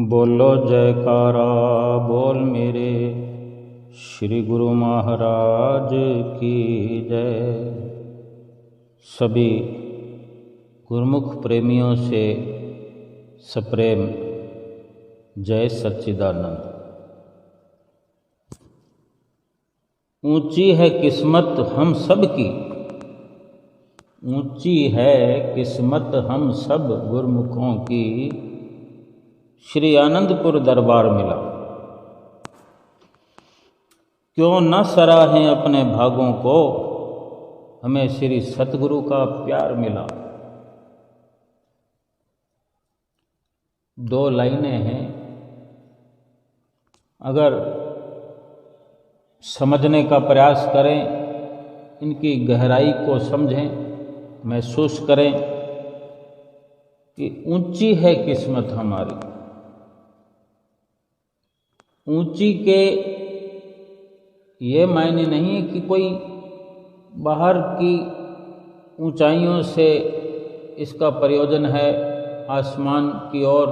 बोलो जयकारा बोल मेरे श्री गुरु महाराज की जय। सभी गुरुमुख प्रेमियों से सप्रेम जय सच्चिदानंद। ऊंची है किस्मत हम सब की, ऊंची है किस्मत हम सब गुरुमुखों की, श्री आनंदपुर दरबार मिला। क्यों न सराहें अपने भागों को, हमें श्री सतगुरु का प्यार मिला। दो लाइनें हैं, अगर समझने का प्रयास करें, इनकी गहराई को समझें, महसूस करें कि ऊंची है किस्मत हमारी। ऊंची के ये मायने नहीं है कि कोई बाहर की ऊंचाइयों से इसका प्रयोजन है आसमान की ओर।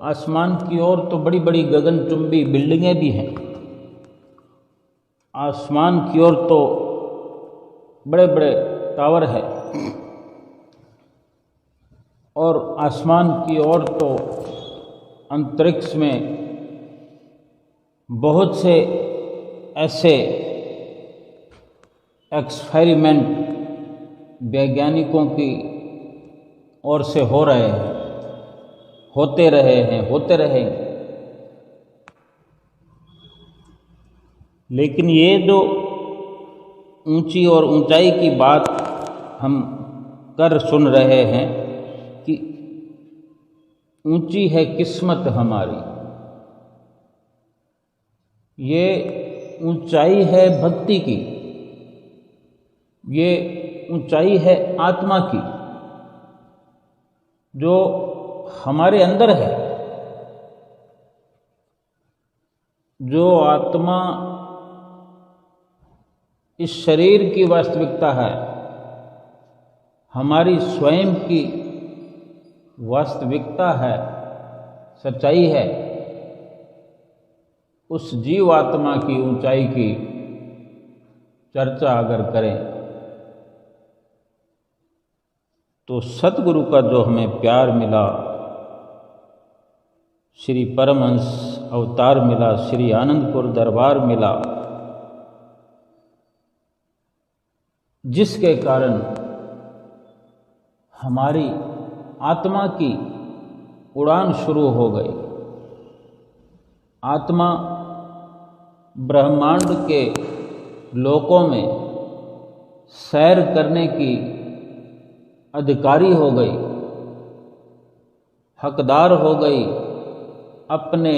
आसमान की ओर तो बड़ी बड़ी गगनचुंबी बिल्डिंगें भी हैं, आसमान की ओर तो बड़े बड़े टावर है, और आसमान की ओर तो अंतरिक्ष में बहुत से ऐसे एक्सपेरिमेंट वैज्ञानिकों की ओर से हो रहे हैं, होते रहे हैं, होते रहेंगे। लेकिन ये जो ऊंची और ऊंचाई की बात हम कर सुन रहे हैं कि ऊंची है किस्मत हमारी, ये ऊंचाई है भक्ति की, ये ऊंचाई है आत्मा की, जो हमारे अंदर है। जो आत्मा इस शरीर की वास्तविकता है, हमारी स्वयं की वास्तविकता है, सच्चाई है, उस जीव आत्मा की ऊंचाई की चर्चा अगर करें तो सतगुरु का जो हमें प्यार मिला, श्री परमहंस अवतार मिला, श्री आनंदपुर दरबार मिला, जिसके कारण हमारी आत्मा की उड़ान शुरू हो गई। आत्मा ब्रह्मांड के लोकों में सैर करने की अधिकारी हो गई, हकदार हो गई। अपने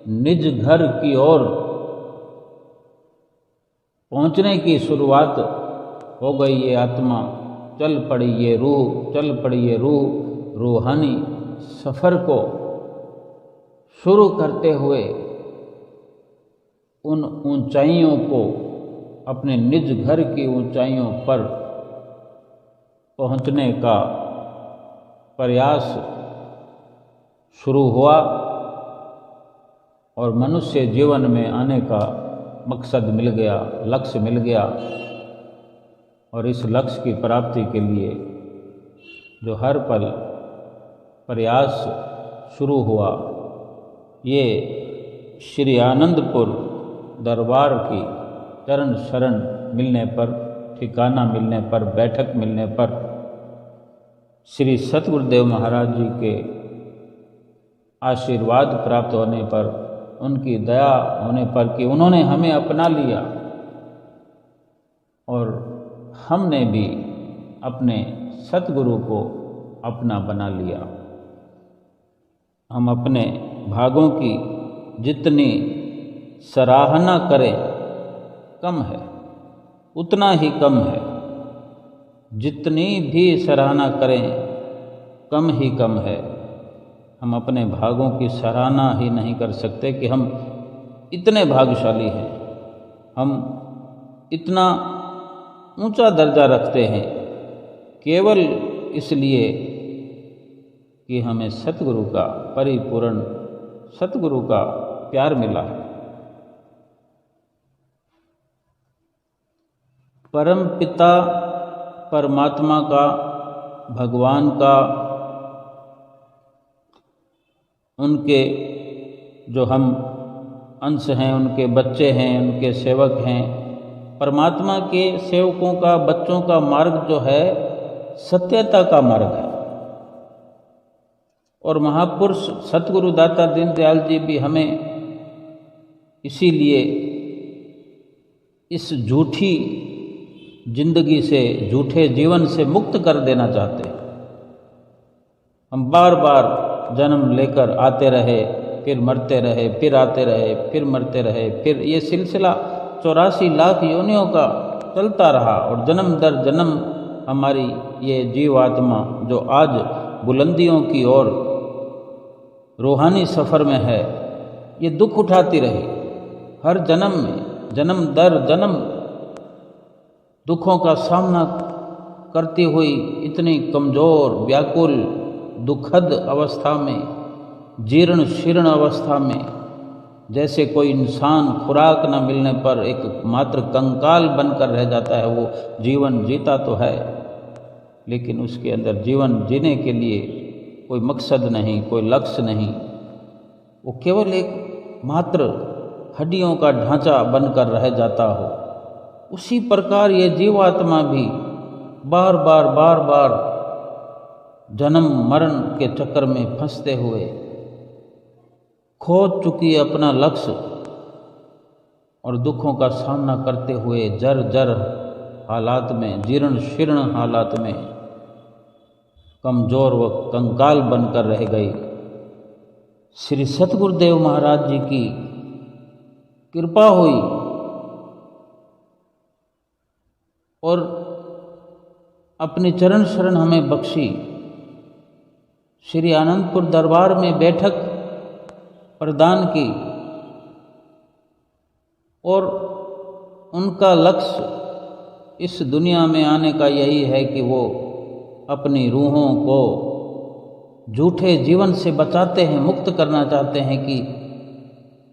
निज घर की ओर पहुंचने की शुरुआत हो गई। ये आत्मा चल पड़ी, ये रूह चल पड़ी, ये रूहानी सफ़र को शुरू करते हुए उन ऊंचाइयों को, अपने निज घर की ऊंचाइयों पर पहुंचने का प्रयास शुरू हुआ, और मनुष्य जीवन में आने का मकसद मिल गया, लक्ष्य मिल गया। और इस लक्ष्य की प्राप्ति के लिए जो हर पल प्रयास शुरू हुआ, ये श्री आनंदपुर दरबार की चरण शरण मिलने पर, ठिकाना मिलने पर, बैठक मिलने पर, श्री सतगुरुदेव महाराज जी के आशीर्वाद प्राप्त होने पर, उनकी दया होने पर कि उन्होंने हमें अपना लिया और हमने भी अपने सतगुरु को अपना बना लिया। हम अपने भागों की जितनी सराहना करें कम है, उतना ही कम है। जितनी भी सराहना करें कम ही कम है। हम अपने भागों की सराहना ही नहीं कर सकते कि हम इतने भाग्यशाली हैं, हम इतना ऊंचा दर्जा रखते हैं, केवल इसलिए कि हमें सतगुरु का परिपूर्ण सतगुरु का प्यार मिला है। परम पिता परमात्मा का, भगवान का, उनके जो हम अंश हैं, उनके बच्चे हैं, उनके सेवक हैं। परमात्मा के सेवकों का, बच्चों का मार्ग जो है सत्यता का मार्ग है। और महापुरुष सतगुरु दाता दीनदयाल जी भी हमें इसीलिए इस झूठी जिंदगी से, झूठे जीवन से मुक्त कर देना चाहते हैं। हम बार बार जन्म लेकर आते रहे, फिर मरते रहे, फिर आते रहे, फिर मरते रहे, फिर ये सिलसिला 84 लाख योनियों का चलता रहा। और जन्म दर जन्म हमारी ये जीवात्मा जो आज बुलंदियों की ओर रूहानी सफ़र में है, ये दुख उठाती रही। हर जन्म में, जन्म दर जन्म दुखों का सामना करती हुई इतनी कमज़ोर, व्याकुल, दुखद अवस्था में, जीर्ण शीर्ण अवस्था में, जैसे कोई इंसान खुराक न मिलने पर एक मात्र कंकाल बनकर रह जाता है। वो जीवन जीता तो है, लेकिन उसके अंदर जीवन जीने के लिए कोई मकसद नहीं, कोई लक्ष्य नहीं। वो केवल एक मात्र हड्डियों का ढांचा बनकर रह जाता हो। उसी प्रकार ये जीवात्मा भी बार बार जन्म मरण के चक्कर में फंसते हुए खो चुकी अपना लक्ष्य और दुखों का सामना करते हुए जर हालात में, जीर्ण शीर्ण हालात में कमज़ोर व कंकाल बनकर रह गई। श्री सतगुरुदेव महाराज जी की कृपा हुई और अपनी चरण शरण हमें बख्शी। श्री आनंदपुर दरबार में बैठक प्रदान की और उनका लक्ष्य इस दुनिया में आने का यही है कि वो अपनी रूहों को झूठे जीवन से बचाते हैं, मुक्त करना चाहते हैं कि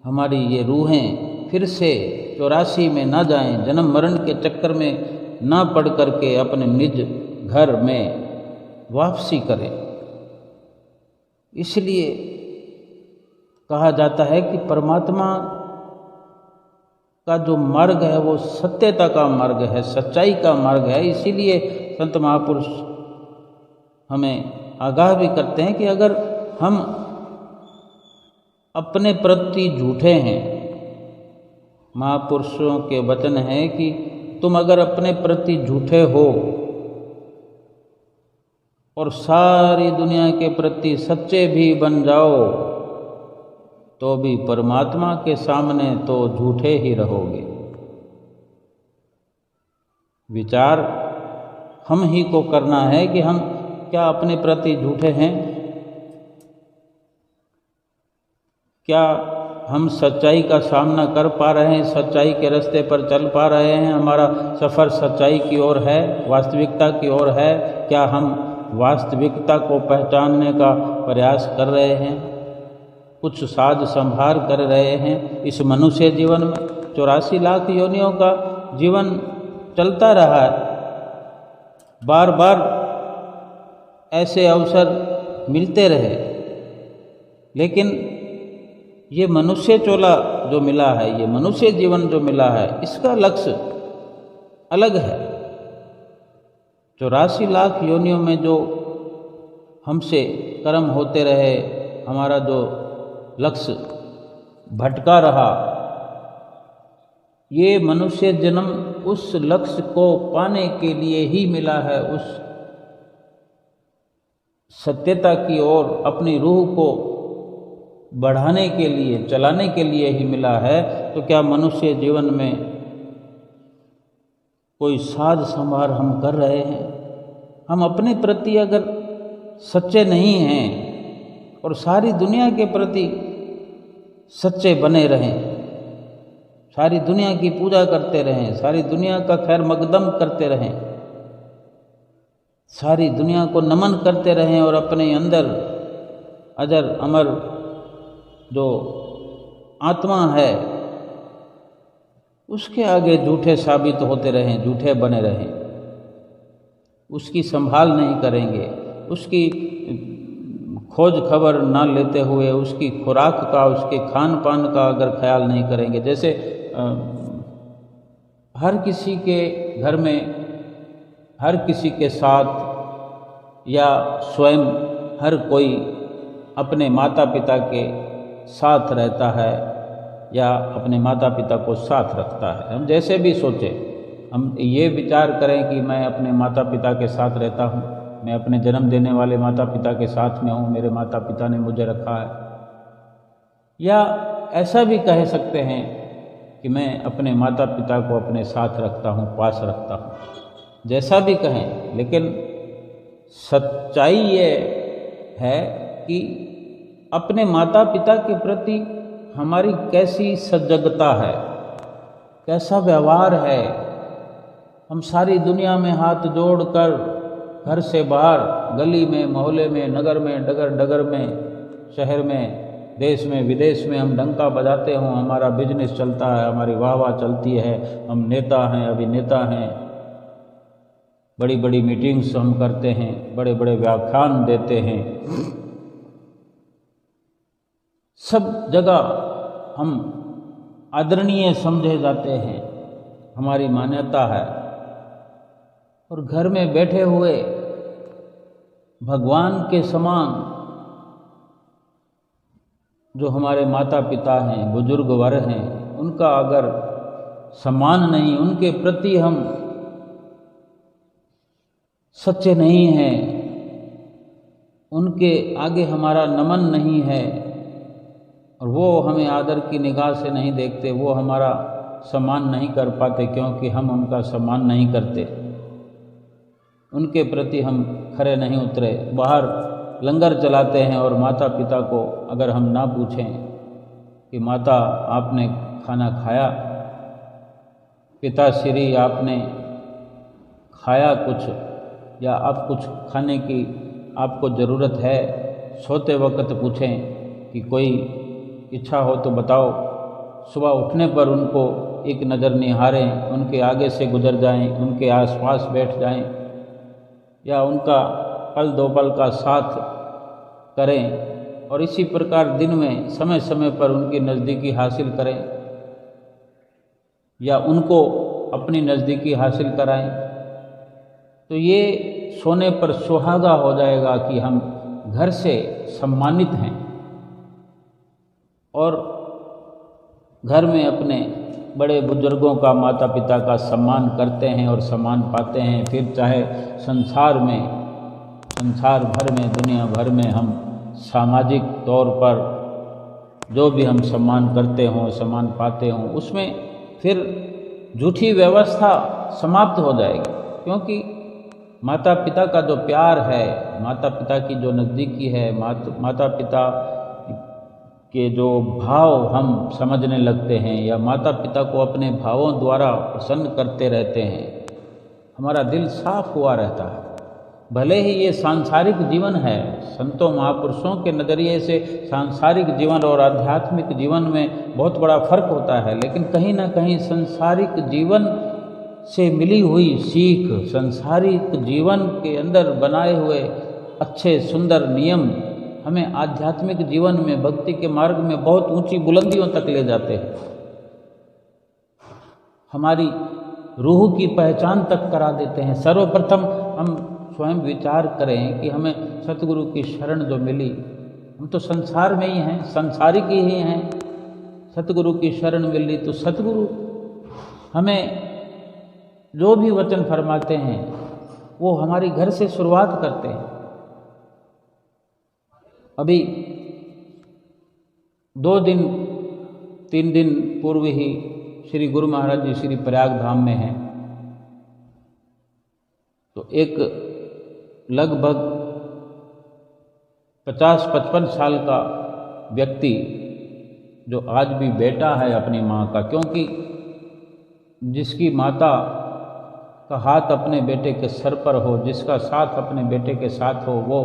हमारी ये रूहें फिर से 84 में ना जाएं, जन्म मरण के चक्कर में ना पड़ करके अपने निज घर में वापसी करें। इसलिए कहा जाता है कि परमात्मा का जो मार्ग है वो सत्यता का मार्ग है, सच्चाई का मार्ग है। इसीलिए संत महापुरुष हमें आगाह भी करते हैं कि अगर हम अपने प्रति झूठे हैं, महापुरुषों के वचन है कि तुम अगर अपने प्रति झूठे हो और सारी दुनिया के प्रति सच्चे भी बन जाओ तो भी परमात्मा के सामने तो झूठे ही रहोगे। विचार हम ही को करना है कि हम क्या अपने प्रति झूठे हैं, क्या हम सच्चाई का सामना कर पा रहे हैं, सच्चाई के रास्ते पर चल पा रहे हैं, हमारा सफ़र सच्चाई की ओर है, वास्तविकता की ओर है। क्या हम वास्तविकता को पहचानने का प्रयास कर रहे हैं, कुछ साज संभार कर रहे हैं। इस मनुष्य जीवन में 84 लाख योनियों का जीवन चलता रहा है, बार बार ऐसे अवसर मिलते रहे, लेकिन ये मनुष्य चोला जो मिला है, ये मनुष्य जीवन जो मिला है, इसका लक्ष्य अलग है। 84 लाख योनियों में जो हमसे कर्म होते रहे, हमारा जो लक्ष्य भटका रहा, ये मनुष्य जन्म उस लक्ष्य को पाने के लिए ही मिला है, उस सत्यता की ओर अपनी रूह को बढ़ाने के लिए, चलाने के लिए ही मिला है। तो क्या मनुष्य जीवन में कोई साज संभार हम कर रहे हैं? हम अपने प्रति अगर सच्चे नहीं हैं और सारी दुनिया के प्रति सच्चे बने रहें, सारी दुनिया की पूजा करते रहें, सारी दुनिया का खैर मकदम करते रहें, सारी दुनिया को नमन करते रहें और अपने अंदर अजर अमर जो आत्मा है उसके आगे झूठे साबित होते रहें, झूठे बने रहें, उसकी संभाल नहीं करेंगे, उसकी खोज खबर ना लेते हुए उसकी खुराक का, उसके खान पान का अगर ख्याल नहीं करेंगे। जैसे हर किसी के घर में, हर किसी के साथ या स्वयं हर कोई अपने माता पिता के साथ रहता है या अपने माता पिता को साथ रखता है। हम जैसे भी सोचें, हम ये विचार करें कि मैं अपने माता पिता के साथ रहता हूँ, मैं अपने जन्म देने वाले माता पिता के साथ में हूँ, मेरे माता पिता ने मुझे रखा है, या ऐसा भी कह सकते हैं कि मैं अपने माता पिता को अपने साथ रखता हूँ, पास रखता हूँ। जैसा भी कहें, लेकिन सच्चाई ये है कि अपने माता पिता के प्रति हमारी कैसी सजगता है, कैसा व्यवहार है। हम सारी दुनिया में हाथ जोड़कर घर से बाहर, गली में, मोहल्ले में, नगर में, डगर डगर में, शहर में, देश में, विदेश में हम डंका बजाते हों, हमारा बिजनेस चलता है, हमारी वाहवाह चलती है, हम नेता हैं, अभिनेता हैं, बड़ी बड़ी मीटिंग्स हम करते हैं, बड़े बड़े व्याख्यान देते हैं, सब जगह हम आदरणीय समझे जाते हैं, हमारी मान्यता है। और घर में बैठे हुए भगवान के समान जो हमारे माता पिता हैं, बुजुर्ग वर्ग हैं, उनका अगर सम्मान नहीं, उनके प्रति हम सच्चे नहीं हैं, उनके आगे हमारा नमन नहीं है और वो हमें आदर की निगाह से नहीं देखते, वो हमारा सम्मान नहीं कर पाते क्योंकि हम उनका सम्मान नहीं करते, उनके प्रति हम खरे नहीं उतरे, बाहर लंगर चलाते हैं और माता पिता को अगर हम ना पूछें कि माता आपने खाना खाया, पिताश्री आपने खाया कुछ, या आप कुछ खाने की आपको ज़रूरत है, सोते वक्त पूछें कि कोई इच्छा हो तो बताओ। सुबह उठने पर उनको एक नज़र निहारें, उनके आगे से गुजर जाएं, उनके आसपास बैठ जाएं, या उनका पल दो पल का साथ करें और इसी प्रकार दिन में समय समय पर उनकी नज़दीकी हासिल करें या उनको अपनी नज़दीकी हासिल कराएं। तो ये सोने पर सुहागा हो जाएगा कि हम घर से सम्मानित हैं और घर में अपने बड़े बुजुर्गों का, माता पिता का सम्मान करते हैं और सम्मान पाते हैं। फिर चाहे संसार भर में, दुनिया भर में हम सामाजिक तौर पर जो भी हम सम्मान करते हों, सम्मान पाते हों, उसमें फिर झूठी व्यवस्था समाप्त हो जाएगी, क्योंकि माता पिता का जो प्यार है, माता पिता की जो नज़दीकी है, माता पिता के जो भाव हम समझने लगते हैं या माता पिता को अपने भावों द्वारा प्रसन्न करते रहते हैं, हमारा दिल साफ हुआ रहता है। भले ही ये सांसारिक जीवन है, संतों महापुरुषों के नज़रिए से सांसारिक जीवन और आध्यात्मिक जीवन में बहुत बड़ा फर्क होता है, लेकिन कहीं ना कहीं सांसारिक जीवन से मिली हुई सीख, सांसारिक जीवन के अंदर बनाए हुए अच्छे सुंदर नियम हमें आध्यात्मिक जीवन में, भक्ति के मार्ग में बहुत ऊंची बुलंदियों तक ले जाते हैं, हमारी रूह की पहचान तक करा देते हैं। सर्वप्रथम हम स्वयं विचार करें कि हमें सतगुरु की शरण जो मिली, हम तो संसार में ही हैं, संसारिक ही हैं, सतगुरु की शरण मिली तो सतगुरु हमें जो भी वचन फरमाते हैं वो हमारी घर से शुरुआत करते हैं। अभी 2 दिन 3 दिन पूर्व ही श्री गुरु महाराज जी श्री प्रयाग धाम में हैं, तो एक लगभग 50-55 साल का व्यक्ति जो आज भी बेटा है अपनी माँ का, क्योंकि जिसकी माता का हाथ अपने बेटे के सर पर हो, जिसका साथ अपने बेटे के साथ हो, वो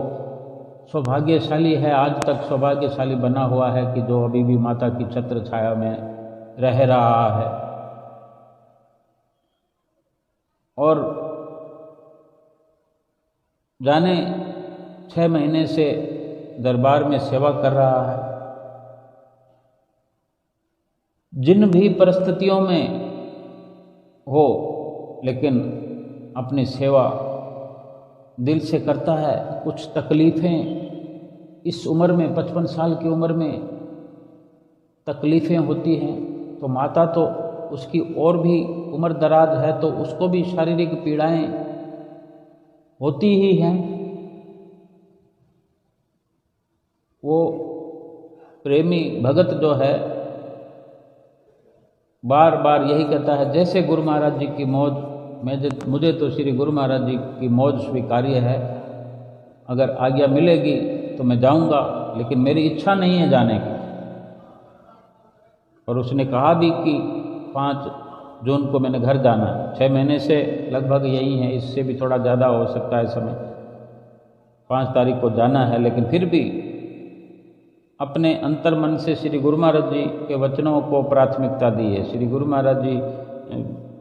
सौभाग्यशाली है, आज तक सौभाग्यशाली बना हुआ है कि जो अभी भी माता की छत्र छाया में रह रहा है और जाने 6 महीने से दरबार में सेवा कर रहा है। जिन भी परिस्थितियों में हो लेकिन अपनी सेवा दिल से करता है। कुछ तकलीफ़ें इस उम्र में 55 साल की उम्र में तकलीफ़ें होती हैं, तो माता तो उसकी और भी उम्र दराज है तो उसको भी शारीरिक पीड़ाएं होती ही हैं। वो प्रेमी भगत जो है बार बार यही कहता है, जैसे गुरु महाराज जी की मौज, मुझे तो श्री गुरु महाराज जी की मौज स्वीकार्य है, अगर आज्ञा मिलेगी तो मैं जाऊंगा, लेकिन मेरी इच्छा नहीं है जाने की। और उसने कहा भी कि 5 जून को मैंने घर जाना है। 6 महीने से लगभग यही है, इससे भी थोड़ा ज़्यादा हो सकता है समय। 5 तारीख को जाना है, लेकिन फिर भी अपने अंतर मन से श्री गुरु महाराज जी के वचनों को प्राथमिकता दी है। श्री गुरु महाराज जी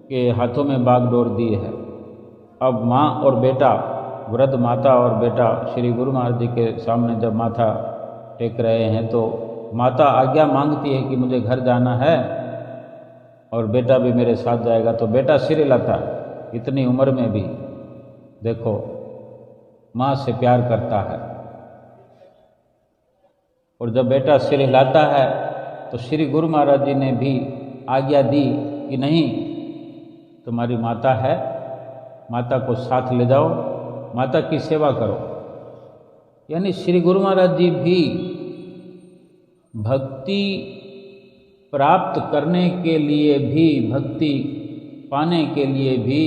के हाथों में बागडोर दी है। अब माँ और बेटा, वृद्ध माता और बेटा श्री गुरु महाराज जी के सामने जब माथा टेक रहे हैं तो माता आज्ञा मांगती है कि मुझे घर जाना है और बेटा भी मेरे साथ जाएगा। तो बेटा सिर हिलाता है, इतनी उम्र में भी देखो माँ से प्यार करता है। और जब बेटा सिर हिलाता है तो श्री गुरु महाराज जी ने भी आज्ञा दी कि नहीं, तुम्हारी माता है, माता को साथ ले जाओ, माता की सेवा करो। यानी श्री गुरु महाराज जी भी भक्ति प्राप्त करने के लिए भी, भक्ति पाने के लिए भी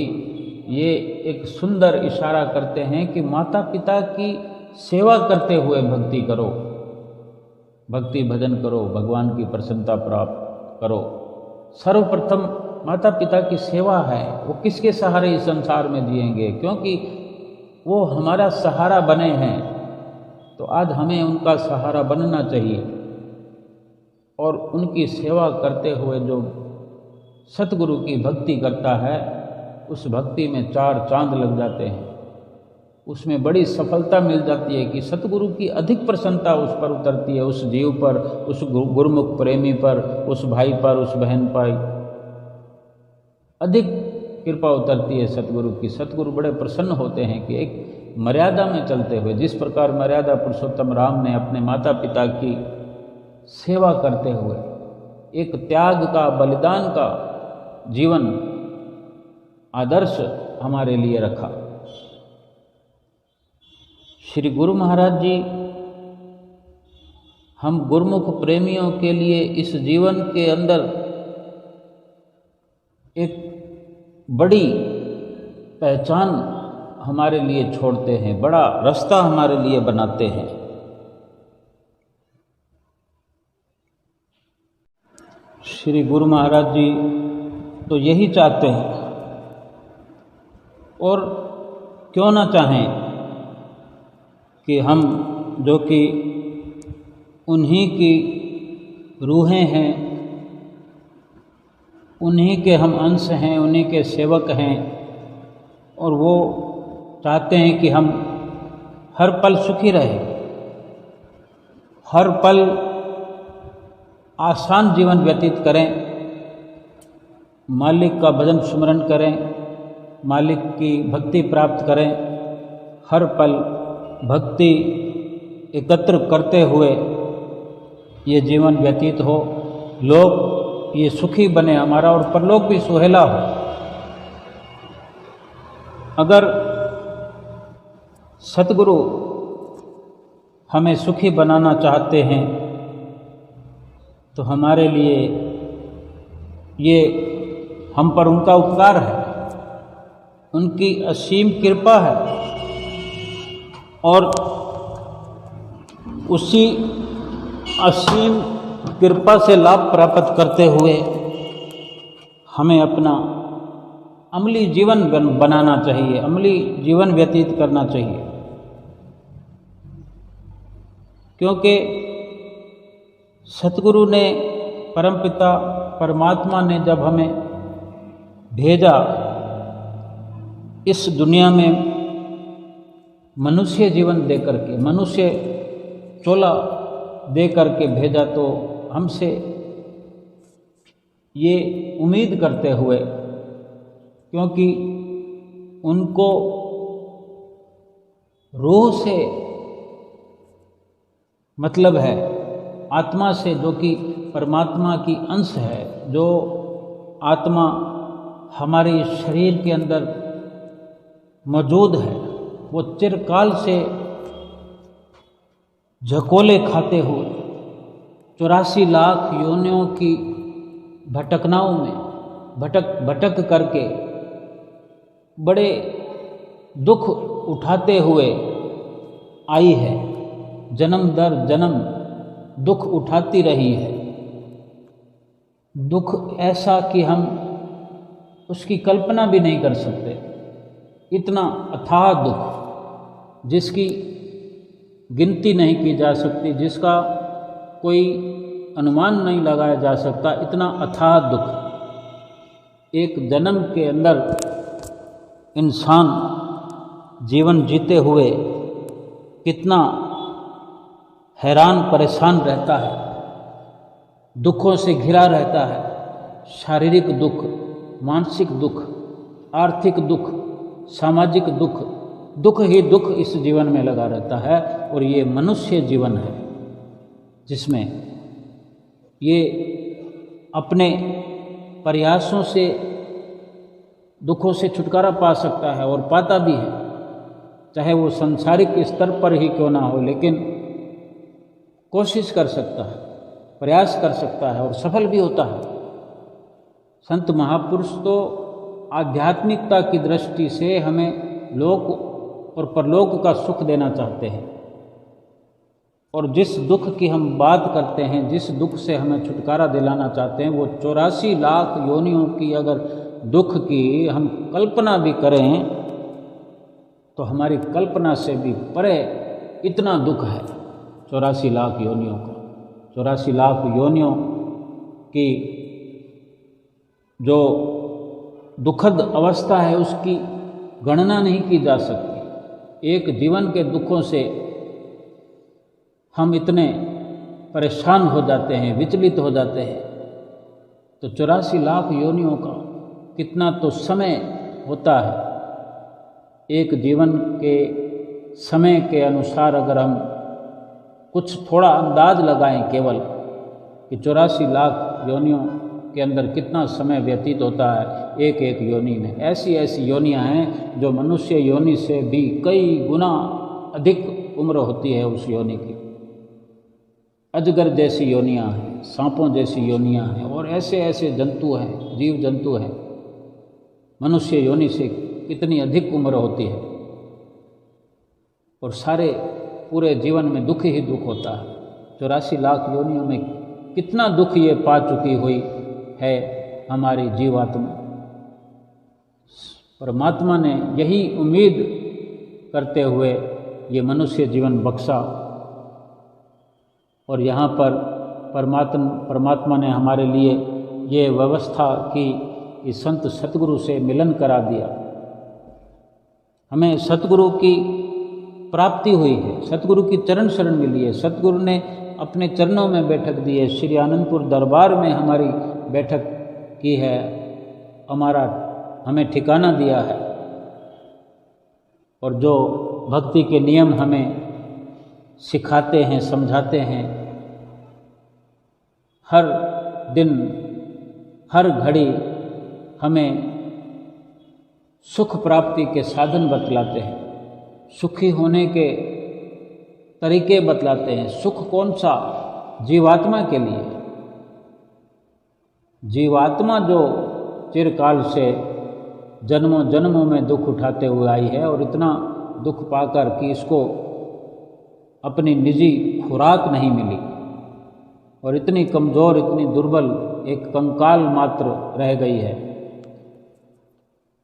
ये एक सुंदर इशारा करते हैं कि माता पिता की सेवा करते हुए भक्ति करो, भक्ति भजन करो, भगवान की प्रसन्नता प्राप्त करो। सर्वप्रथम माता पिता की सेवा है। वो किसके सहारे इस संसार में जिएंगे? क्योंकि वो हमारा सहारा बने हैं, तो आज हमें उनका सहारा बनना चाहिए। और उनकी सेवा करते हुए जो सतगुरु की भक्ति करता है, उस भक्ति में 4 चांद लग जाते हैं। उसमें बड़ी सफलता मिल जाती है कि सतगुरु की अधिक प्रसन्नता उस पर उतरती है, उस जीव पर, उस गुरुमुख प्रेमी पर, उस भाई पर, उस बहन पर अधिक कृपा उतरती है सतगुरु की। सतगुरु बड़े प्रसन्न होते हैं कि एक मर्यादा में चलते हुए, जिस प्रकार मर्यादा पुरुषोत्तम राम ने अपने माता पिता की सेवा करते हुए एक त्याग का, बलिदान का जीवन आदर्श हमारे लिए रखा। श्री गुरु महाराज जी हम गुरुमुख प्रेमियों के लिए इस जीवन के अंदर एक बड़ी पहचान हमारे लिए छोड़ते हैं, बड़ा रास्ता हमारे लिए बनाते हैं। श्री गुरु महाराज जी तो यही चाहते हैं, और क्यों ना चाहें कि हम जो कि उन्हीं की रूहें हैं, उन्हीं के हम अंश हैं, उन्हीं के सेवक हैं, और वो चाहते हैं कि हम हर पल सुखी रहें, हर पल आसान जीवन व्यतीत करें, मालिक का भजन सुमरन करें, मालिक की भक्ति प्राप्त करें, हर पल भक्ति एकत्र करते हुए ये जीवन व्यतीत हो, लोग ये सुखी बने हमारा और परलोक भी सुहेला हो। अगर सतगुरु हमें सुखी बनाना चाहते हैं तो हमारे लिए ये हम पर उनका उपकार है, उनकी असीम कृपा है, और उसी असीम कृपा से लाभ प्राप्त करते हुए हमें अपना अमली जीवन बनाना चाहिए, अमली जीवन व्यतीत करना चाहिए। क्योंकि सतगुरु ने, परमपिता परमात्मा ने जब हमें भेजा इस दुनिया में मनुष्य जीवन दे करके, मनुष्य चोला दे करके भेजा, तो हमसे ये उम्मीद करते हुए, क्योंकि उनको रूह से मतलब है, आत्मा से, जो कि परमात्मा की अंश है, जो आत्मा हमारे शरीर के अंदर मौजूद है, वो चिरकाल से झकोले खाते हुए 84 लाख योनियों की भटकनाओं में भटक करके बड़े दुख उठाते हुए आई है, जन्म दर जन्म दुख उठाती रही है। दुख ऐसा कि हम उसकी कल्पना भी नहीं कर सकते, इतना अथाह दुख जिसकी गिनती नहीं की जा सकती, जिसका कोई अनुमान नहीं लगाया जा सकता, इतना अथाह दुख। एक जन्म के अंदर इंसान जीवन जीते हुए कितना हैरान परेशान रहता है, दुखों से घिरा रहता है, शारीरिक दुख, मानसिक दुख, आर्थिक दुख, सामाजिक दुख, दुख ही दुख इस जीवन में लगा रहता है। और ये मनुष्य जीवन है जिसमें ये अपने प्रयासों से दुखों से छुटकारा पा सकता है और पाता भी है, चाहे वो सांसारिक स्तर पर ही क्यों ना हो, लेकिन कोशिश कर सकता है, प्रयास कर सकता है और सफल भी होता है। संत महापुरुष तो आध्यात्मिकता की दृष्टि से हमें लोक और परलोक का सुख देना चाहते हैं, और जिस दुख की हम बात करते हैं, जिस दुख से हमें छुटकारा दिलाना चाहते हैं, वो 84 लाख योनियों की अगर दुख की हम कल्पना भी करें तो हमारी कल्पना से भी परे इतना दुख है 84 लाख योनियों का। 84 लाख योनियों की जो दुखद अवस्था है उसकी गणना नहीं की जा सकती। एक जीवन के दुखों से हम इतने परेशान हो जाते हैं, विचलित हो जाते हैं, तो 84 लाख योनियों का कितना तो समय होता है। एक जीवन के समय के अनुसार अगर हम कुछ थोड़ा अंदाज लगाएं केवल कि 84 लाख योनियों के अंदर कितना समय व्यतीत होता है एक एक योनि में। ऐसी ऐसी योनियां हैं जो मनुष्य योनि से भी कई गुना अधिक उम्र होती है उस योनि की। अजगर जैसी योनियां हैं, सांपों जैसी योनियां हैं, और ऐसे ऐसे जंतु हैं, जीव जंतु हैं। मनुष्य योनि से कितनी अधिक उम्र होती है, और सारे पूरे जीवन में दुख ही दुख होता है। 84 लाख योनियों में कितना दुख ये पा चुकी हुई है हमारी जीवात्मा। परमात्मा ने यही उम्मीद करते हुए ये मनुष्य जीवन बख्शा, और यहाँ पर परमात्मा ने हमारे लिए ये व्यवस्था की, इस संत सतगुरु से मिलन करा दिया। हमें सतगुरु की प्राप्ति हुई है, सतगुरु की चरण शरण मिली है। सतगुरु ने अपने चरणों में बैठक दी है, श्री आनंदपुर दरबार में हमारी बैठक की है, हमें ठिकाना दिया है, और जो भक्ति के नियम हमें सिखाते हैं, समझाते हैं, हर दिन हर घड़ी हमें सुख प्राप्ति के साधन बतलाते हैं, सुखी होने के तरीके बतलाते हैं। सुख कौन सा? जीवात्मा के लिए। जीवात्मा जो चिरकाल से जन्मों जन्मों में दुख उठाते हुए आई है, और इतना दुख पाकर कि इसको अपनी निजी खुराक नहीं मिली, और इतनी कमज़ोर, इतनी दुर्बल, एक कंकाल मात्र रह गई है,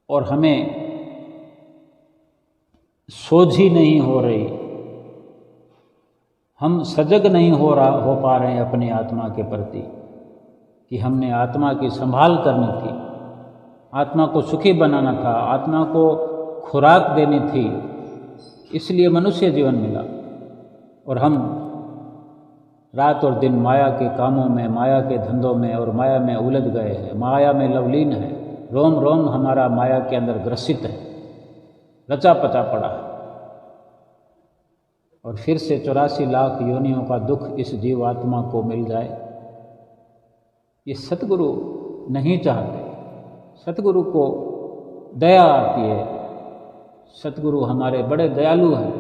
और हमें सोझी नहीं हो रही, हम सजग नहीं हो पा रहे हैं अपनी आत्मा के प्रति कि हमने आत्मा की संभाल करनी थी, आत्मा को सुखी बनाना था, आत्मा को खुराक देनी थी, इसलिए मनुष्य जीवन मिला। और हम रात और दिन माया के कामों में, माया के धंधों में और माया में उलझ गए हैं, माया में लवलीन है, रोम रोम हमारा माया के अंदर ग्रसित है, रचा पचा पड़ा है। और फिर से 84 लाख योनियों का दुख इस जीवात्मा को मिल जाए, ये सतगुरु नहीं चाहते। सतगुरु को दया आती है, सतगुरु हमारे बड़े दयालु हैं,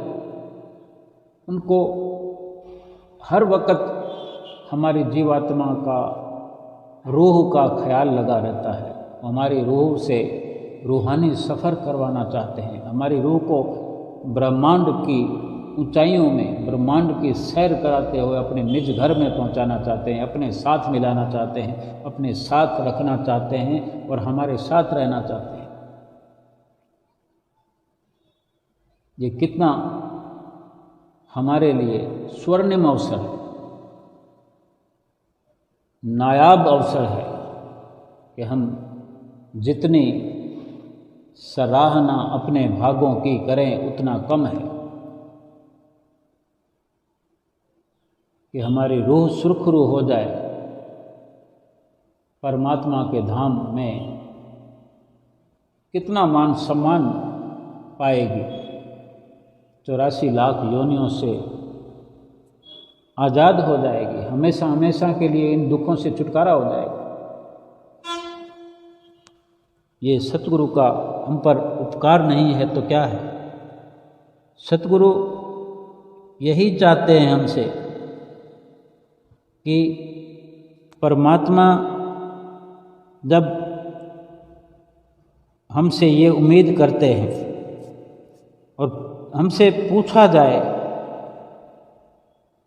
उनको हर वक्त हमारी जीवात्मा का, रूह का ख्याल लगा रहता है। हमारी रूह से रूहानी सफ़र करवाना चाहते हैं, हमारी रूह को ब्रह्मांड की ऊंचाइयों में, ब्रह्मांड की सैर कराते हुए अपने निज घर में पहुंचाना चाहते हैं, अपने साथ मिलाना चाहते हैं, अपने साथ रखना चाहते हैं और हमारे साथ रहना चाहते हैं। ये कितना हमारे लिए स्वर्णिम अवसर है, नायाब अवसर है कि हम जितनी सराहना अपने भागों की करें उतना कम है कि हमारी रूह सुरखरू हो जाए, परमात्मा के धाम में कितना मान सम्मान पाएगी। 84 लाख योनियों से आज़ाद हो जाएगी, हमेशा हमेशा के लिए इन दुखों से छुटकारा हो जाएगा। ये सतगुरु का हम पर उपकार नहीं है तो क्या है। सतगुरु यही चाहते हैं हमसे कि परमात्मा जब हमसे ये उम्मीद करते हैं और हमसे पूछा जाए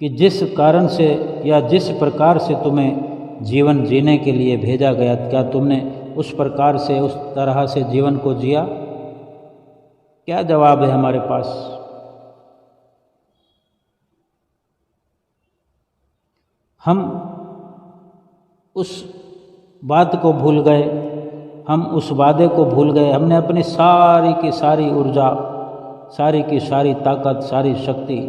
कि जिस कारण से या जिस प्रकार से तुम्हें जीवन जीने के लिए भेजा गया, क्या तुमने उस प्रकार से, उस तरह से जीवन को जिया? क्या जवाब है हमारे पास? हम उस बात को भूल गए, हम उस वादे को भूल गए। हमने अपनी सारी की सारी ऊर्जा, सारी की सारी ताकत, सारी शक्ति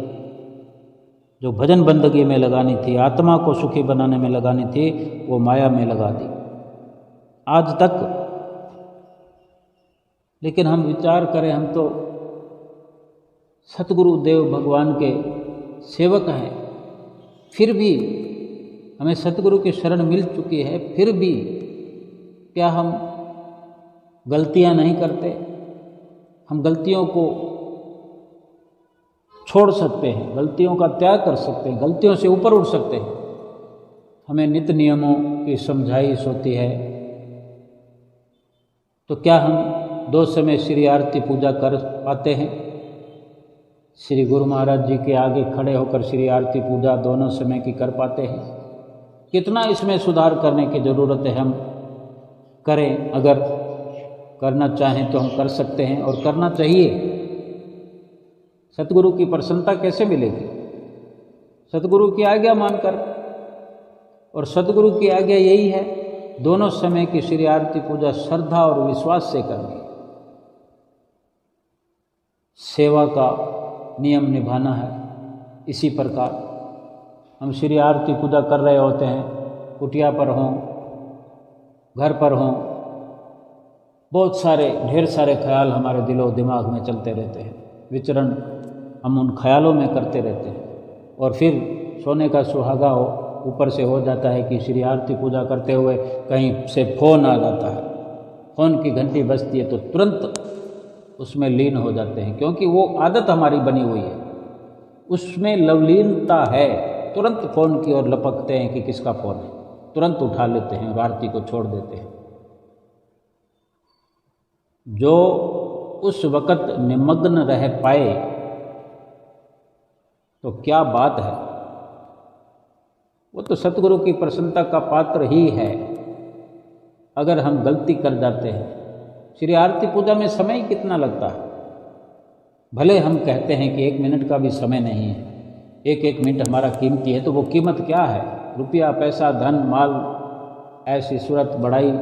जो भजन बंदगी में लगानी थी, आत्मा को सुखी बनाने में लगानी थी, वो माया में लगा दी आज तक। लेकिन हम विचार करें, हम तो सतगुरु देव भगवान के सेवक हैं, फिर भी हमें सतगुरु की शरण मिल चुकी है, फिर भी क्या हम गलतियां नहीं करते? हम गलतियों को छोड़ सकते हैं, गलतियों का त्याग कर सकते हैं, गलतियों से ऊपर उठ सकते हैं। हमें नित्य नियमों की समझाइश होती है, तो क्या हम 2 समय श्री आरती पूजा कर पाते हैं? श्री गुरु महाराज जी के आगे खड़े होकर श्री आरती पूजा दोनों समय की कर पाते हैं? कितना इसमें सुधार करने की ज़रूरत है, हम करें। अगर करना चाहें तो हम कर सकते हैं और करना चाहिए। सतगुरु की प्रसन्नता कैसे मिलेगी? सतगुरु की आज्ञा मानकर, और सतगुरु की आज्ञा यही है, दोनों समय की श्री आरती पूजा श्रद्धा और विश्वास से करनी। सेवा का नियम निभाना है। इसी प्रकार हम श्री आरती पूजा कर रहे होते हैं, कुटिया पर हों, घर पर हों, बहुत सारे ढेर सारे ख्याल हमारे दिलो दिमाग में चलते रहते हैं, विचरण हम उन ख्यालों में करते रहते हैं। और फिर सोने का सुहागा ऊपर से हो जाता है कि श्री आरती पूजा करते हुए कहीं से फ़ोन आ जाता है, फ़ोन की घंटी बजती है तो तुरंत उसमें लीन हो जाते हैं, क्योंकि वो आदत हमारी बनी हुई है, उसमें लवलीनता है। तुरंत फ़ोन की ओर लपकते हैं कि किसका फ़ोन है, तुरंत उठा लेते हैं और आरती को छोड़ देते हैं। जो उस वक़्त निमग्न रह पाए तो क्या बात है, वो तो सतगुरु की प्रसन्नता का पात्र ही है। अगर हम गलती कर जाते हैं, श्री आरती पूजा में समय कितना लगता है, भले हम कहते हैं कि 1 मिनट का भी समय नहीं है, एक एक मिनट हमारा कीमती है, तो वो कीमत क्या है? रुपया, पैसा, धन, माल, ऐसी सूरत, बड़ाई,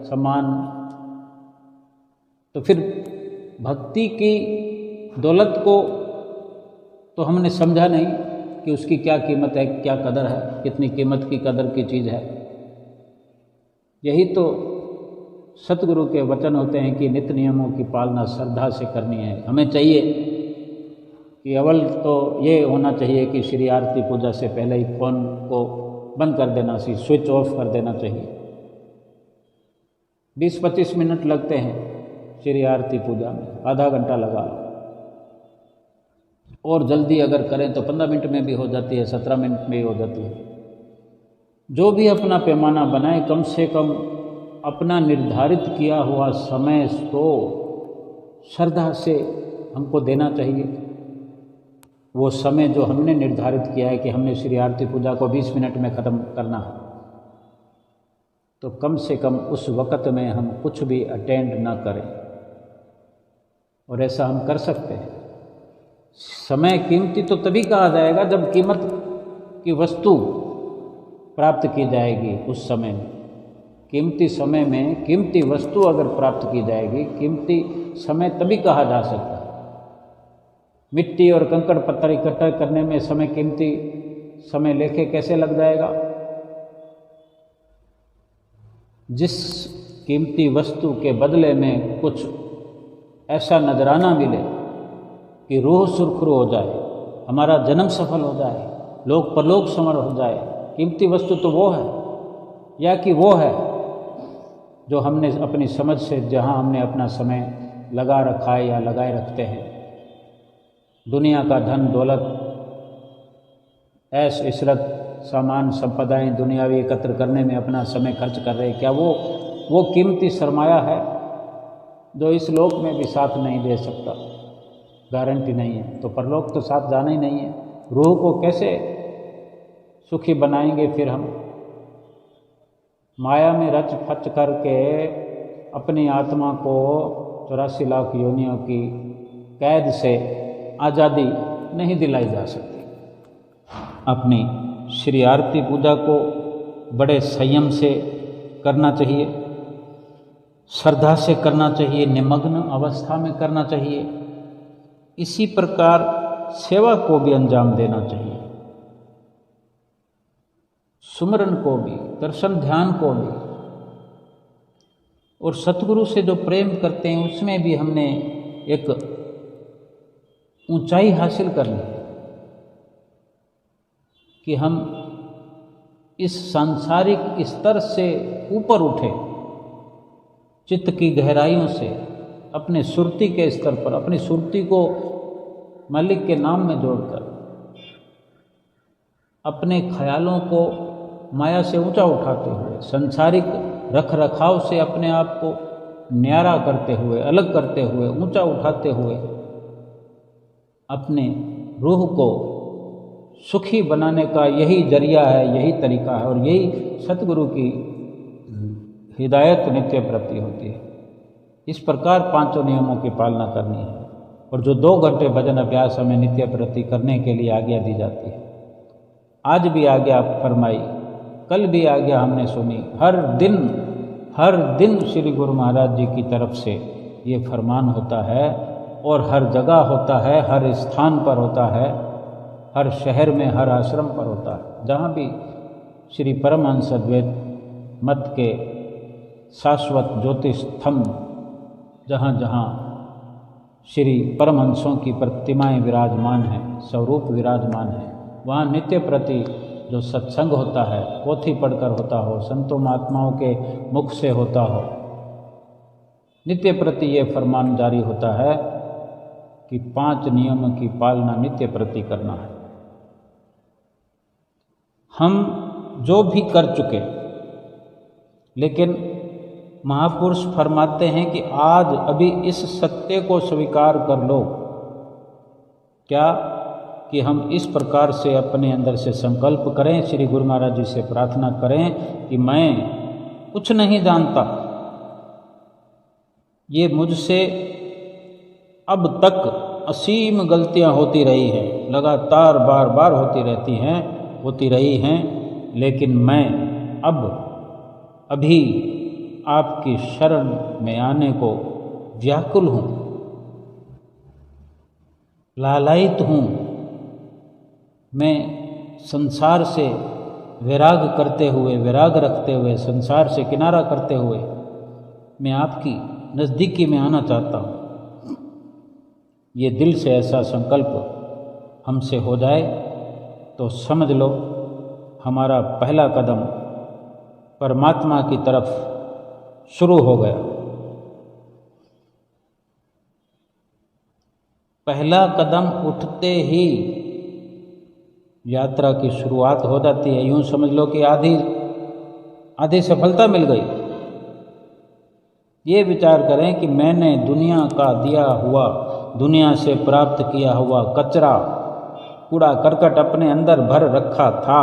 सम्मान। तो फिर भक्ति की दौलत को तो हमने समझा नहीं कि उसकी क्या कीमत है, क्या कदर है, कितनी कीमत की कदर की चीज़ है। यही तो सतगुरु के वचन होते हैं कि नित्य नियमों की पालना श्रद्धा से करनी है। हमें चाहिए कि अव्वल तो ये होना चाहिए कि श्री आरती पूजा से पहले ही फ़ोन को बंद कर देना चाहिए, स्विच ऑफ कर देना चाहिए। 20-25 मिनट लगते हैं श्री आरती पूजा में, आधा घंटा लगा लो, और जल्दी अगर करें तो 15 मिनट में भी हो जाती है, 17 मिनट में भी हो जाती है। जो भी अपना पैमाना बनाए, कम से कम अपना निर्धारित किया हुआ समय तो श्रद्धा से हमको देना चाहिए। वो समय जो हमने निर्धारित किया है कि हमने श्री आरती पूजा को 20 मिनट में ख़त्म करना है, तो कम से कम उस वक़्त में हम कुछ भी अटेंड ना करें। और ऐसा हम कर सकते हैं। समय कीमती तो तभी कहा जाएगा जब कीमत की वस्तु प्राप्त की जाएगी। उस समय में, कीमती समय में कीमती वस्तु अगर प्राप्त की जाएगी, कीमती समय तभी कहा जा सकता है। मिट्टी और कंकड़ पत्थर इकट्ठा करने में समय कीमती समय लेके कैसे लग जाएगा? जिस कीमती वस्तु के बदले में कुछ ऐसा नजराना मिले कि रूह सुरखरू हो जाए, हमारा जन्म सफल हो जाए, लोक परलोक समर हो जाए, कीमती वस्तु तो वो है, या कि वो है जो हमने अपनी समझ से, जहाँ हमने अपना समय लगा रखा है या लगाए रखते हैं। दुनिया का धन दौलत, ऐश इशरत, सामान संपदाएं दुनियावी एकत्र करने में अपना समय खर्च कर रहे हैं। क्या वो कीमती सरमाया है जो इस लोक में भी साथ नहीं दे सकता? गारंटी नहीं है, तो परलोक तो साथ जाना ही नहीं है। रूह को कैसे सुखी बनाएंगे फिर हम? माया में रच फच करके अपनी आत्मा को 84 लाख योनियों की कैद से आज़ादी नहीं दिलाई जा सकती। अपनी श्री आरती पूजा को बड़े संयम से करना चाहिए, श्रद्धा से करना चाहिए, निमग्न अवस्था में करना चाहिए। इसी प्रकार सेवा को भी अंजाम देना चाहिए, सुमरन को भी, दर्शन ध्यान को भी। और सतगुरु से जो प्रेम करते हैं उसमें भी हमने एक ऊंचाई हासिल करनी है कि हम इस सांसारिक स्तर से ऊपर उठे, चित्त की गहराइयों से अपने सुरती के स्तर पर, अपनी सुरती को मालिक के नाम में जोड़कर अपने ख्यालों को माया से ऊंचा उठाते हुए, संसारिक रख रखाव से अपने आप को न्यारा करते हुए, अलग करते हुए, ऊंचा उठाते हुए अपने रूह को सुखी बनाने का यही जरिया है, यही तरीका है। और यही सतगुरु की हिदायत नित्य प्रति होती है। इस प्रकार पांचों नियमों की पालना करनी है। और जो 2 घंटे भजन अभ्यास हमें नित्य प्रति करने के लिए आज्ञा दी जाती है, आज भी आज्ञा फरमाई, कल भी आज्ञा हमने सुनी। हर दिन श्री गुरु महाराज जी की तरफ से ये फरमान होता है, और हर जगह होता है, हर स्थान पर होता है, हर शहर में, हर आश्रम पर होता है। जहाँ भी श्री परमहंस अद्वैत मत के शाश्वत ज्योतिष स्तंभ, जहाँ जहाँ श्री परमहंसों की प्रतिमाएं विराजमान हैं, स्वरूप विराजमान है, वहाँ नित्य प्रति जो सत्संग होता है, पोथी पढ़कर होता हो, संतों महात्माओं के मुख से होता हो, नित्य प्रति ये फरमान जारी होता है कि 5 नियमों की पालना नित्य प्रति करना है। हम जो भी कर चुके, लेकिन महापुरुष फरमाते हैं कि आज अभी इस सत्य को स्वीकार कर लो। क्या? कि हम इस प्रकार से अपने अंदर से संकल्प करें, श्री गुरु महाराज जी से प्रार्थना करें कि मैं कुछ नहीं जानता, ये मुझसे अब तक असीम गलतियां होती रही हैं, लगातार बार बार होती रही हैं, लेकिन मैं अभी आपकी शरण में आने को व्याकुल हूँ, लालायित हूँ। मैं संसार से वैराग रखते हुए, संसार से किनारा करते हुए मैं आपकी नज़दीकी में आना चाहता हूँ। ये दिल से ऐसा संकल्प हमसे हो जाए तो समझ लो हमारा पहला कदम परमात्मा की तरफ शुरू हो गया। पहला कदम उठते ही यात्रा की शुरुआत हो जाती है। यूं समझ लो कि आधी सफलता मिल गई। ये विचार करें कि मैंने दुनिया का दिया हुआ, दुनिया से प्राप्त किया हुआ कचरा, कूड़ा करकट अपने अंदर भर रखा था।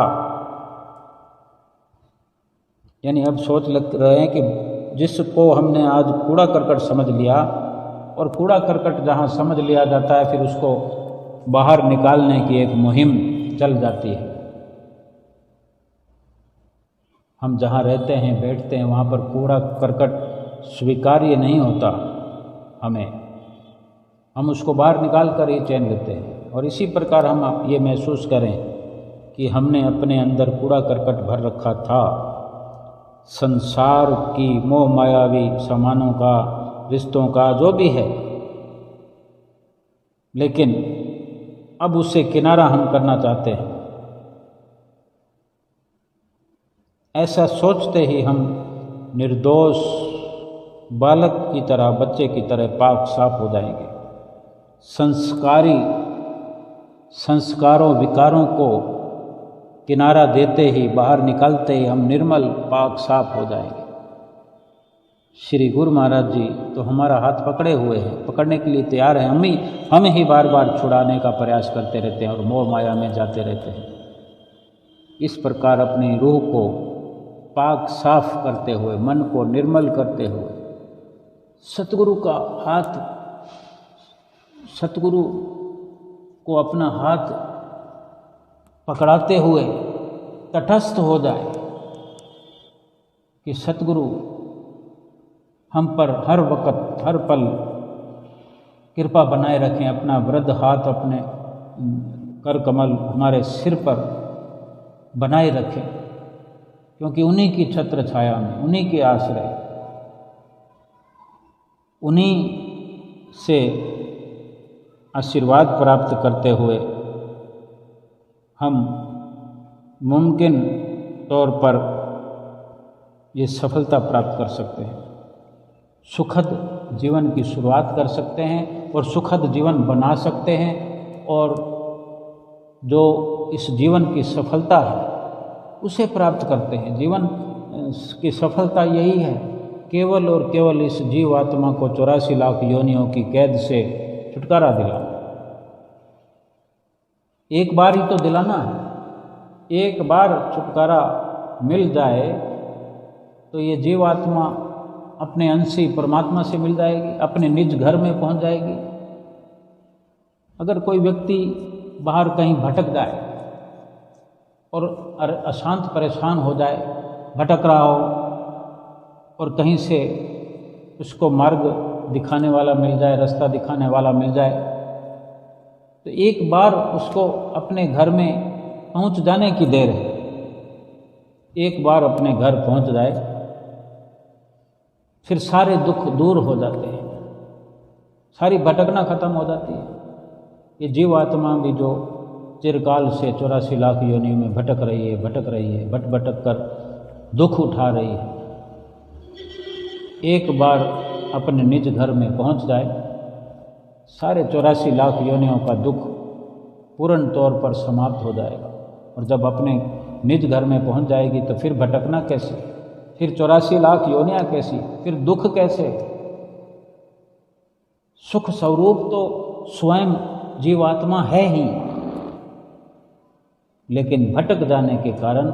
यानी अब सोच लग रहे हैं कि जिसको हमने आज कूड़ा करकट समझ लिया, और कूड़ा करकट जहाँ समझ लिया जाता है फिर उसको बाहर निकालने की एक मुहिम चल जाती है। हम जहाँ रहते हैं, बैठते हैं, वहाँ पर कूड़ा करकट स्वीकार्य नहीं होता हम उसको बाहर निकाल कर ही चैन लेते हैं। और इसी प्रकार हम ये महसूस करें कि हमने अपने अंदर कूड़ा करकट भर रखा था, संसार की मोह मायावी सामानों का, रिश्तों का, जो भी है, लेकिन अब उससे किनारा हम करना चाहते हैं। ऐसा सोचते ही हम निर्दोष बालक की तरह, बच्चे की तरह पाक साफ हो जाएंगे। संस्कारों विकारों को किनारा देते ही, बाहर निकालते ही हम निर्मल पाक साफ हो जाएंगे। श्री गुरु महाराज जी तो हमारा हाथ पकड़े हुए हैं, पकड़ने के लिए तैयार हैं। हम ही बार बार छुड़ाने का प्रयास करते रहते हैं और मोह माया में जाते रहते हैं। इस प्रकार अपनी रूह को पाक साफ करते हुए, मन को निर्मल करते हुए, सतगुरु का हाथ, सतगुरु को अपना हाथ पकड़ाते हुए तटस्थ हो जाए कि सतगुरु हम पर हर वक्त, हर पल कृपा बनाए रखें। अपना वृद्ध हाथ अपने कर कमल हमारे सिर पर बनाए रखें, क्योंकि उन्हीं की छत्र छाया में, उन्हीं के आश्रय, उन्हीं से आशीर्वाद प्राप्त करते हुए हम मुमकिन तौर पर ये सफलता प्राप्त कर सकते हैं, सुखद जीवन की शुरुआत कर सकते हैं और सुखद जीवन बना सकते हैं। और जो इस जीवन की सफलता है उसे प्राप्त करते हैं। जीवन की सफलता यही है, केवल और केवल इस जीवात्मा को 84 लाख योनियों की कैद से छुटकारा दिलाना। एक बार ही तो दिलाना है। एक बार छुटकारा मिल जाए तो ये जीवात्मा अपने अंशी परमात्मा से मिल जाएगी, अपने निज घर में पहुंच जाएगी। अगर कोई व्यक्ति बाहर कहीं भटक जाए और अशांत परेशान हो जाए, भटक रहा हो और कहीं से उसको मार्ग दिखाने वाला मिल जाए, रास्ता दिखाने वाला मिल जाए, तो एक बार उसको अपने घर में पहुंच जाने की देर है। एक बार अपने घर पहुंच जाए फिर सारे दुख दूर हो जाते हैं, सारी भटकना खत्म हो जाती है। ये जीवात्मा भी जो चिरकाल से 84 लाख योनियों में भटक रही है, भटक कर दुख उठा रही है, एक बार अपने निज घर में पहुंच जाए, सारे 84 लाख योनियों का दुख पूर्ण तौर पर समाप्त हो जाएगा। और जब अपने निज घर में पहुंच जाएगी तो फिर भटकना कैसे, फिर 84 लाख योनियां कैसी, फिर दुख कैसे। सुख स्वरूप तो स्वयं जीवात्मा है ही, लेकिन भटक जाने के कारण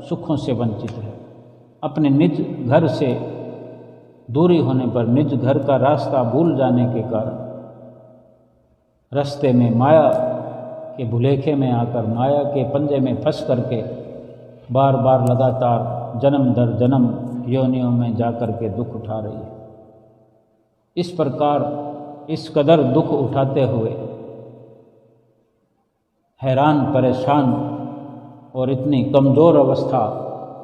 सुखों से वंचित है। अपने निज घर से दूरी होने पर, निज घर का रास्ता भूल जाने के कारण रास्ते में माया के भुलेखे में आकर, माया के पंजे में फंस करके बार बार लगातार जन्म दर जन्म योनियों में जाकर के दुख उठा रही है। इस प्रकार इस कदर दुख उठाते हुए हैरान परेशान और इतनी कमज़ोर अवस्था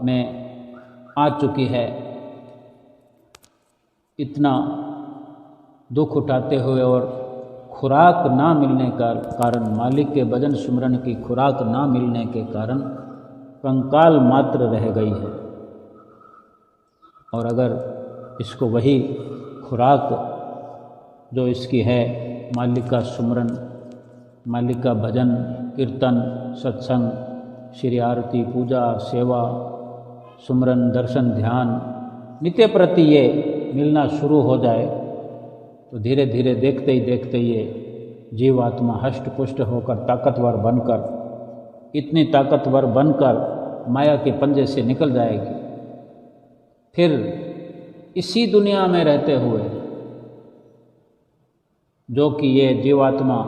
में आ चुकी है, इतना दुख उठाते हुए और खुराक ना मिलने का कारण, मालिक के भजन सुमरन की खुराक ना मिलने के कारण कंकाल मात्र रह गई है। और अगर इसको वही खुराक जो इसकी है, मालिक का सुमरन, मालिक का भजन कीर्तन सत्संग, श्री आरती पूजा सेवा सुमरन दर्शन ध्यान नित्य प्रति ये मिलना शुरू हो जाए तो धीरे धीरे देखते ही ये जीवात्मा हष्ट पुष्ट होकर ताकतवर बनकर, इतनी ताकतवर बनकर माया के पंजे से निकल जाएगी। फिर इसी दुनिया में रहते हुए जो कि ये जीवात्मा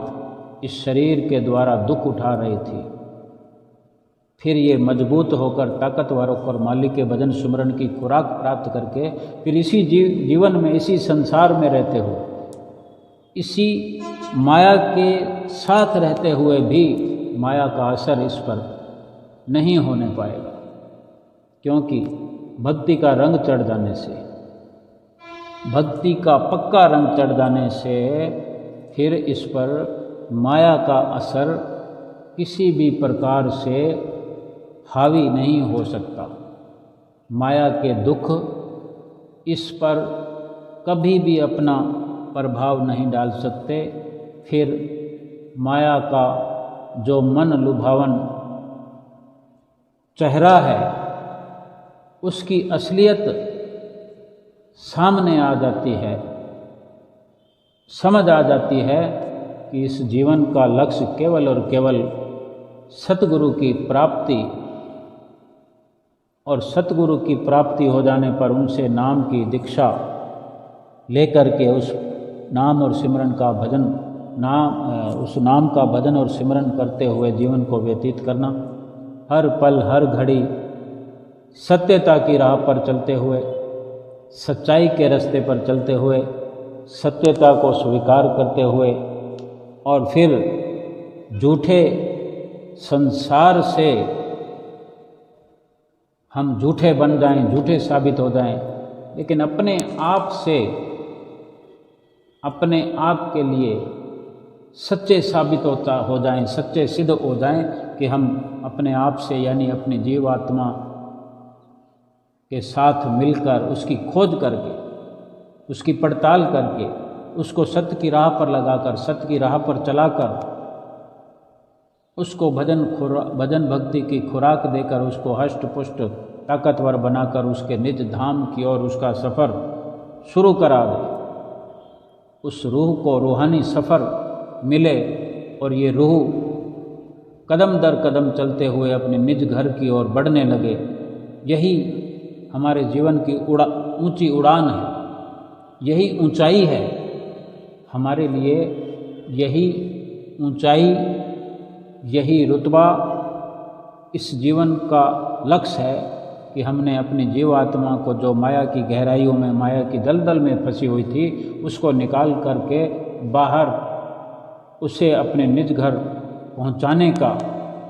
इस शरीर के द्वारा दुख उठा रही थी, फिर ये मजबूत होकर ताकतवर होकर मालिक के भजन सुमरन की खुराक प्राप्त करके फिर इसी जीवन में, इसी संसार में रहते हुए, इसी माया के साथ रहते हुए भी माया का असर इस पर नहीं होने पाएगा, क्योंकि भक्ति का रंग चढ़ जाने से, भक्ति का पक्का रंग चढ़ जाने से फिर इस पर माया का असर किसी भी प्रकार से हावी नहीं हो सकता। माया के दुख इस पर कभी भी अपना प्रभाव नहीं डाल सकते। फिर माया का जो मन लुभावन चेहरा है उसकी असलियत सामने आ जाती है, समझ आ जाती है कि इस जीवन का लक्ष्य केवल और केवल सतगुरु की प्राप्ति, और सतगुरु की प्राप्ति हो जाने पर उनसे नाम की दीक्षा लेकर के उस नाम और सिमरन का भजन, उस नाम का भजन और सिमरन करते हुए जीवन को व्यतीत करना, हर पल हर घड़ी सत्यता की राह पर चलते हुए, सच्चाई के रास्ते पर चलते हुए, सत्यता को स्वीकार करते हुए, और फिर झूठे संसार से हम झूठे बन जाएं, झूठे साबित हो जाएं, लेकिन अपने आप से, अपने आप के लिए सच्चे साबित हो जाएं, सच्चे सिद्ध हो जाएं कि हम अपने आप से यानी अपनी जीवात्मा के साथ मिलकर उसकी खोज करके, उसकी पड़ताल करके, उसको सत्य की राह पर लगाकर, सत्य की राह पर चलाकर, उसको भजन भक्ति की खुराक देकर, उसको हष्ट पुष्ट ताकतवर बनाकर उसके निज धाम की ओर उसका सफ़र शुरू करा दे। उस रूह को रूहानी सफ़र मिले और ये रूह कदम दर कदम चलते हुए अपने निज घर की ओर बढ़ने लगे। यही हमारे जीवन की ऊंची उड़ान है, यही ऊंचाई है हमारे लिए, यही ऊंचाई, यही रुतबा इस जीवन का लक्ष्य है कि हमने अपनी जीवात्मा को जो माया की गहराइयों में, माया की दलदल में फंसी हुई थी, उसको निकाल करके बाहर उसे अपने निज घर पहुंचाने का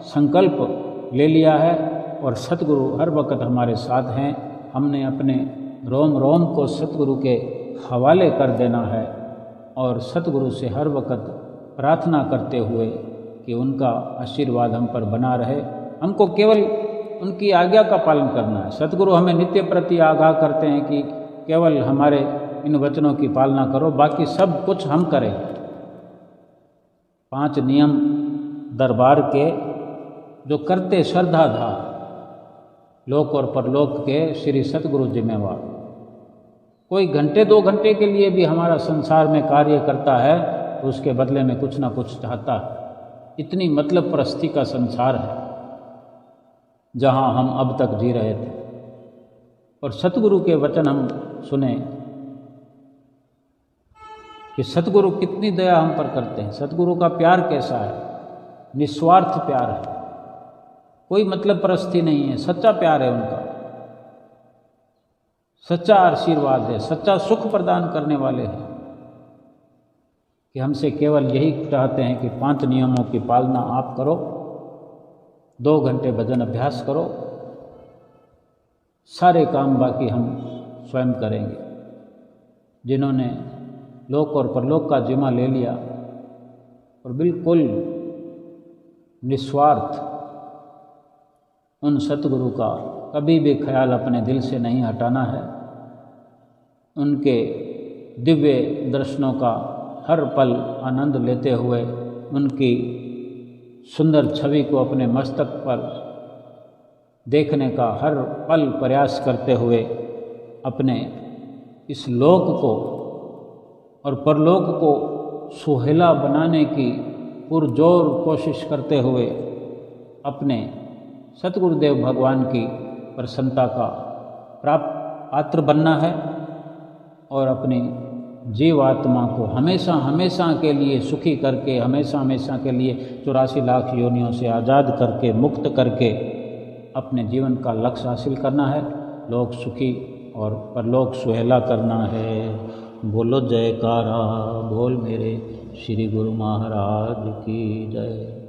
संकल्प ले लिया है। और सतगुरु हर वक्त हमारे साथ हैं। हमने अपने रोम रोम को सतगुरु के हवाले कर देना है और सतगुरु से हर वक्त प्रार्थना करते हुए कि उनका आशीर्वाद हम पर बना रहे। हमको केवल उनकी आज्ञा का पालन करना है। सतगुरु हमें नित्य प्रति आगाह करते हैं कि केवल हमारे इन वचनों की पालना करो, बाकी सब कुछ हम करें। 5 नियम दरबार के जो करते श्रद्धा था, लोक और परलोक के श्री सतगुरु जिम्मेवार। कोई घंटे 2 घंटे के लिए भी हमारा संसार में कार्य करता है तो उसके बदले में कुछ ना कुछ चाहता है। इतनी मतलब परस्ती का संसार है जहाँ हम अब तक जी रहे थे। और सतगुरु के वचन हम सुने कि सतगुरु कितनी दया हम पर करते हैं, सतगुरु का प्यार कैसा है, निस्वार्थ प्यार है, कोई मतलब परस्ती नहीं है, सच्चा प्यार है उनका, सच्चा आशीर्वाद है, सच्चा सुख प्रदान करने वाले हैं कि हमसे केवल यही चाहते हैं कि 5 नियमों की पालना आप करो, 2 घंटे भजन अभ्यास करो, सारे काम बाकी हम स्वयं करेंगे। जिन्होंने लोक और परलोक का जिम्मा ले लिया और बिल्कुल निस्वार्थ उन सतगुरु का कभी भी ख्याल अपने दिल से नहीं हटाना है, उनके दिव्य दर्शनों का हर पल आनंद लेते हुए उनकी सुंदर छवि को अपने मस्तक पर देखने का हर पल प्रयास करते हुए अपने इस लोक को और परलोक को सुहेला बनाने की पुरजोर कोशिश करते हुए अपने सतगुरुदेव भगवान की प्रसन्नता का पात्र बनना है और अपनी जीवात्मा को हमेशा हमेशा के लिए सुखी करके, हमेशा हमेशा के लिए 84 लाख योनियों से आज़ाद करके, मुक्त करके अपने जीवन का लक्ष्य हासिल करना है, लोक सुखी और परलोक सुहेला करना है। बोलो जयकारा बोल मेरे श्री गुरु महाराज की जय।